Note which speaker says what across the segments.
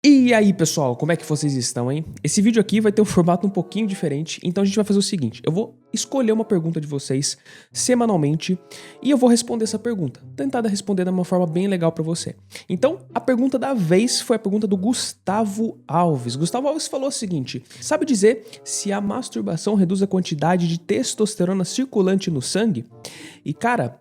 Speaker 1: E aí, pessoal, como é que vocês estão, hein? Esse vídeo aqui vai ter um formato um pouquinho diferente, então a gente vai fazer o seguinte, eu vou escolher uma pergunta de vocês semanalmente e eu vou responder essa pergunta, tentar responder de uma forma bem legal pra você. Então, a pergunta da vez foi a pergunta do Gustavo Alves. Gustavo Alves falou o seguinte: sabe dizer se a masturbação reduz a quantidade de testosterona circulante no sangue? E cara,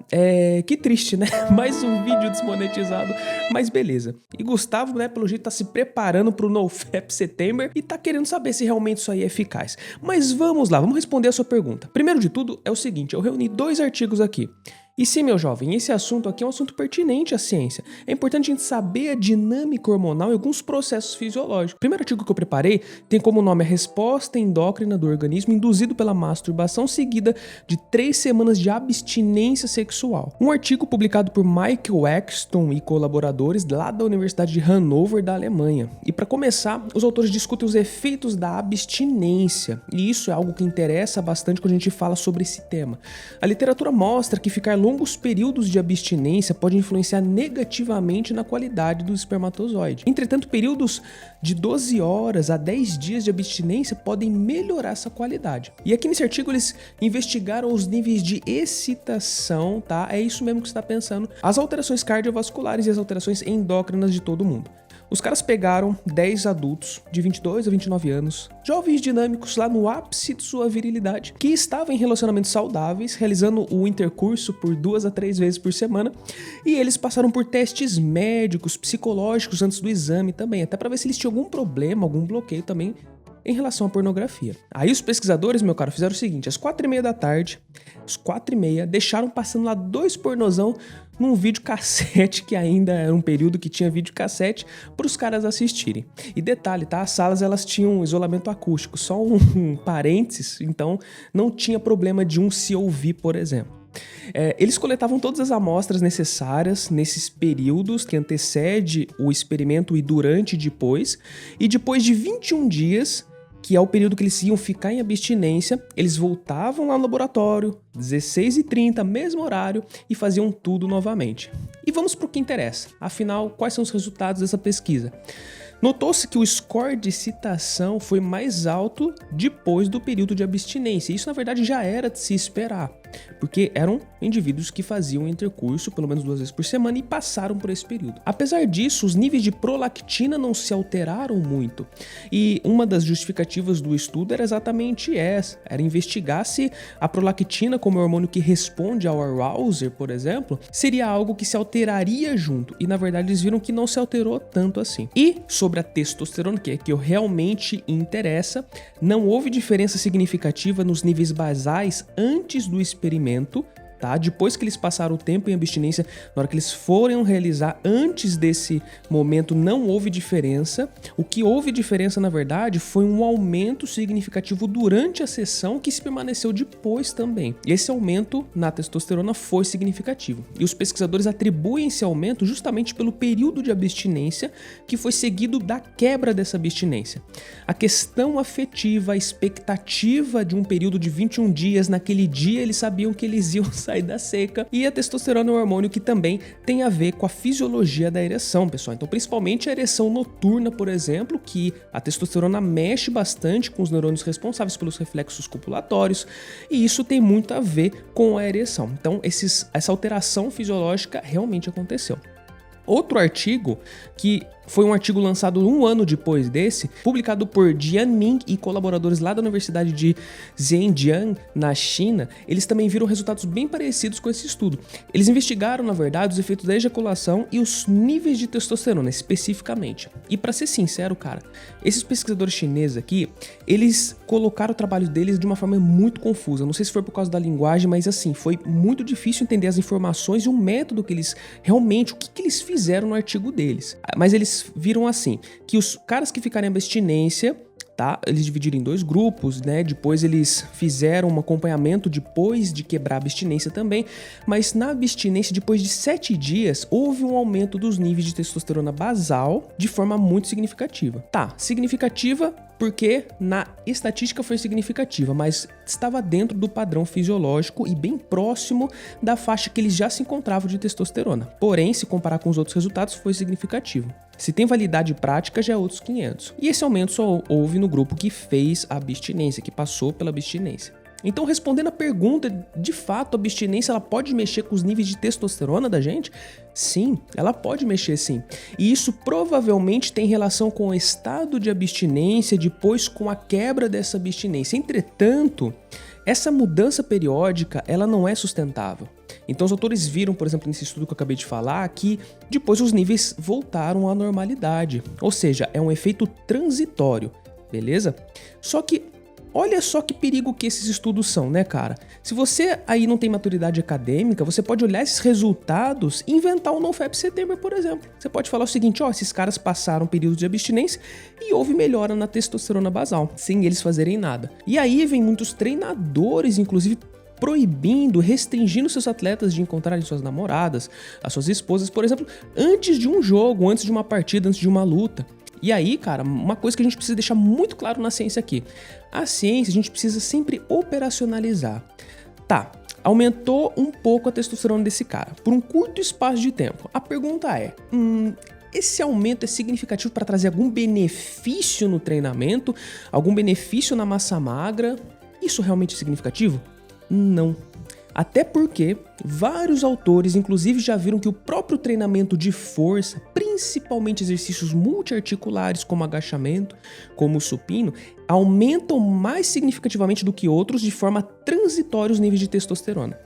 Speaker 1: que triste, né? Mais um vídeo desmonetizado, mas beleza. E Gustavo, né, pelo jeito tá se preparando pro NoFap September e tá querendo saber se realmente isso aí é eficaz. Mas vamos lá, vamos responder a sua pergunta. Primeiro de tudo é o seguinte, eu reuni 2 artigos aqui. E sim, meu jovem, esse assunto aqui é um assunto pertinente à ciência. É importante a gente saber a dinâmica hormonal e alguns processos fisiológicos. O primeiro artigo que eu preparei tem como nome a resposta endócrina do organismo induzido pela masturbação seguida de 3 semanas de abstinência sexual. Um artigo publicado por Michael Exton e colaboradores lá da Universidade de Hannover, da Alemanha. E para começar, os autores discutem os efeitos da abstinência. E isso é algo que interessa bastante quando a gente fala sobre esse tema. A literatura mostra que ficar longos períodos de abstinência podem influenciar negativamente na qualidade do espermatozoide. Entretanto, períodos de 12 horas a 10 dias de abstinência podem melhorar essa qualidade. E aqui nesse artigo eles investigaram os níveis de excitação, tá? É isso mesmo que você está pensando. As alterações cardiovasculares e as alterações endócrinas de todo mundo. Os caras pegaram 10 adultos de 22 a 29 anos, jovens dinâmicos lá no ápice de sua virilidade, que estavam em relacionamentos saudáveis, realizando o intercurso por 2 a 3 vezes por semana, e eles passaram por testes médicos, psicológicos antes do exame também, até para ver se eles tinham algum problema, algum bloqueio também em relação à pornografia. Aí os pesquisadores, meu caro, fizeram o seguinte: às 4h30 da tarde, às 4h30, deixaram passando lá 2 pornozão num videocassete, que ainda era um período que tinha videocassete, para os caras assistirem. E detalhe, tá? As salas elas tinham isolamento acústico, só um parênteses, então não tinha problema de um se ouvir, por exemplo. Eles coletavam todas as amostras necessárias nesses períodos que antecede o experimento e durante e depois de 21 dias, que é o período que eles iam ficar em abstinência, eles voltavam lá no laboratório, 16h30, mesmo horário, e faziam tudo novamente. E vamos para o que interessa. Afinal, quais são os resultados dessa pesquisa? Notou-se que o score de excitação foi mais alto depois do período de abstinência. Isso, na verdade, já era de se esperar, porque eram indivíduos que faziam intercurso pelo menos 2 vezes por semana e passaram por esse período. Apesar disso, os níveis de prolactina não se alteraram muito. E uma das justificativas do estudo era exatamente essa, era investigar se a prolactina, como hormônio que responde ao arousal, por exemplo, seria algo que se alteraria junto. E, na verdade, eles viram que não se alterou tanto assim. E sobre a testosterona, que é que realmente interessa, não houve diferença significativa nos níveis basais antes do experimento, tá? Depois que eles passaram o tempo em abstinência, na hora que eles foram realizar antes desse momento, não houve diferença. O que houve diferença, na verdade, foi um aumento significativo durante a sessão que se permaneceu depois também. E esse aumento na testosterona foi significativo. E os pesquisadores atribuem esse aumento justamente pelo período de abstinência que foi seguido da quebra dessa abstinência. A questão afetiva, a expectativa de um período de 21 dias, naquele dia eles sabiam que eles iam sair da seca, e a testosterona é um hormônio que também tem a ver com a fisiologia da ereção, pessoal. Então, principalmente a ereção noturna, por exemplo, que a testosterona mexe bastante com os neurônios responsáveis pelos reflexos copulatórios, e isso tem muito a ver com a ereção. Então, essa alteração fisiológica realmente aconteceu. Outro artigo, que foi um artigo lançado 1 ano depois desse, publicado por Jianming e colaboradores lá da Universidade de Zhejiang, na China, eles também viram resultados bem parecidos com esse estudo. Eles investigaram, na verdade, os efeitos da ejaculação e os níveis de testosterona, especificamente. E para ser sincero, cara, esses pesquisadores chineses aqui, eles colocaram o trabalho deles de uma forma muito confusa. Não sei se foi por causa da linguagem, mas assim, foi muito difícil entender as informações e o método que eles realmente, o que eles fizeram no artigo deles. Mas eles viram assim, que os caras que ficaram em abstinência, tá? Eles dividiram em 2 grupos, né? Depois eles fizeram um acompanhamento depois de quebrar a abstinência também, mas na abstinência, depois de 7 dias, houve um aumento dos níveis de testosterona basal de forma muito significativa. Tá, significativa porque na estatística foi significativa, mas estava dentro do padrão fisiológico e bem próximo da faixa que eles já se encontravam de testosterona. Porém, se comparar com os outros resultados, foi significativo. Se tem validade prática, já é outros 500. E esse aumento só houve no grupo que fez a abstinência, que passou pela abstinência. Então, respondendo a pergunta, de fato, a abstinência ela pode mexer com os níveis de testosterona da gente? Sim, ela pode mexer sim. E isso provavelmente tem relação com o estado de abstinência, depois com a quebra dessa abstinência. Entretanto, essa mudança periódica, ela não é sustentável. Então os autores viram, por exemplo, nesse estudo que eu acabei de falar, que depois os níveis voltaram à normalidade. Ou seja, é um efeito transitório, beleza? Só que olha só que perigo que esses estudos são, né, cara? Se você aí não tem maturidade acadêmica, você pode olhar esses resultados e inventar um NoFap September, por exemplo. Você pode falar o seguinte, ó, esses caras passaram um período de abstinência e houve melhora na testosterona basal, sem eles fazerem nada. E aí vem muitos treinadores, inclusive, proibindo, restringindo seus atletas de encontrarem suas namoradas, as suas esposas, por exemplo, antes de um jogo, antes de uma partida, antes de uma luta. E aí, cara, uma coisa que a gente precisa deixar muito claro na ciência aqui. A ciência a gente precisa sempre operacionalizar. Tá, aumentou um pouco a testosterona desse cara, por um curto espaço de tempo. A pergunta é, esse aumento é significativo para trazer algum benefício no treinamento? Algum benefício na massa magra? Isso realmente é significativo? Não. Até porque vários autores, inclusive, já viram que o próprio treinamento de força, principalmente exercícios multiarticulares como agachamento, como o supino, aumentam mais significativamente do que outros de forma transitória os níveis de testosterona.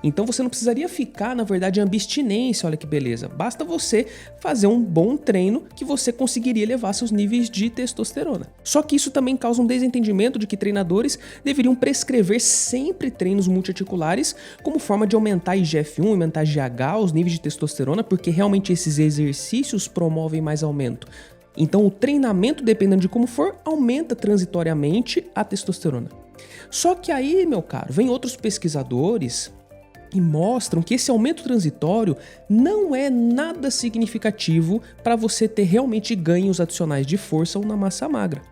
Speaker 1: Então você não precisaria ficar, na verdade, em abstinência, olha que beleza. Basta você fazer um bom treino que você conseguiria elevar seus níveis de testosterona. Só que isso também causa um desentendimento de que treinadores deveriam prescrever sempre treinos multiarticulares como forma de aumentar IGF-1, aumentar GH, os níveis de testosterona, porque realmente esses exercícios promovem mais aumento. Então o treinamento, dependendo de como for, aumenta transitoriamente a testosterona. Só que aí, meu caro, vem outros pesquisadores e mostram que esse aumento transitório não é nada significativo para você ter realmente ganhos adicionais de força ou na massa magra.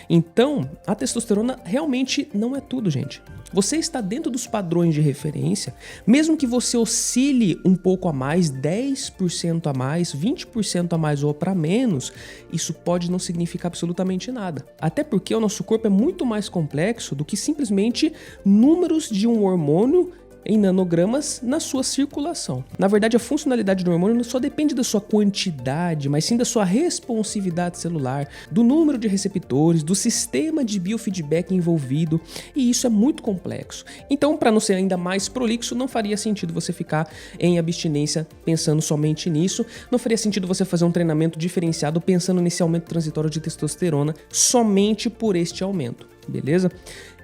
Speaker 1: Então, a testosterona realmente não é tudo, gente. Você está dentro dos padrões de referência, mesmo que você oscile um pouco a mais, 10% a mais, 20% a mais ou para menos, isso pode não significar absolutamente nada. Até porque o nosso corpo é muito mais complexo do que simplesmente números de um hormônio em nanogramas na sua circulação. Na verdade, a funcionalidade do hormônio não só depende da sua quantidade, mas sim da sua responsividade celular, do número de receptores, do sistema de biofeedback envolvido, e isso é muito complexo. Então, para não ser ainda mais prolixo, não faria sentido você ficar em abstinência pensando somente nisso, não faria sentido você fazer um treinamento diferenciado pensando nesse aumento transitório de testosterona somente por este aumento. Beleza?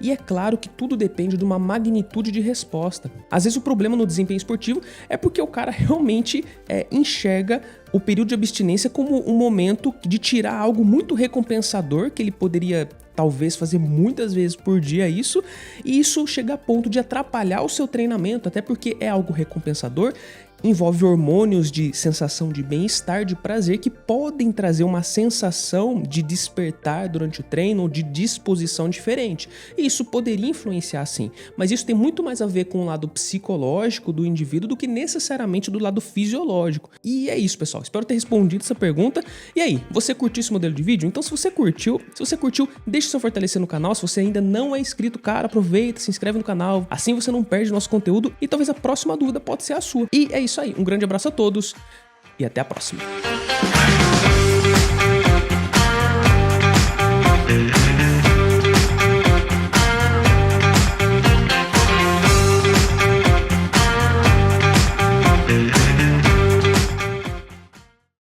Speaker 1: E é claro que tudo depende de uma magnitude de resposta. Às vezes o problema no desempenho esportivo é porque o cara realmente enxerga o período de abstinência como um momento de tirar algo muito recompensador, que ele poderia talvez fazer muitas vezes por dia isso, e isso chega a ponto de atrapalhar o seu treinamento, até porque é algo recompensador, envolve hormônios de sensação de bem-estar, de prazer, que podem trazer uma sensação de despertar durante o treino ou de disposição diferente. E isso poderia influenciar sim, mas isso tem muito mais a ver com o lado psicológico do indivíduo do que necessariamente do lado fisiológico. E é isso, pessoal. Espero ter respondido essa pergunta. E aí, você curtiu esse modelo de vídeo? Então, se você curtiu, deixe seu fortalecer no canal. Se você ainda não é inscrito, cara, aproveita, se inscreve no canal. Assim você não perde nosso conteúdo e talvez a próxima dúvida pode ser a sua. E é isso aí. Um grande abraço a todos e até a próxima.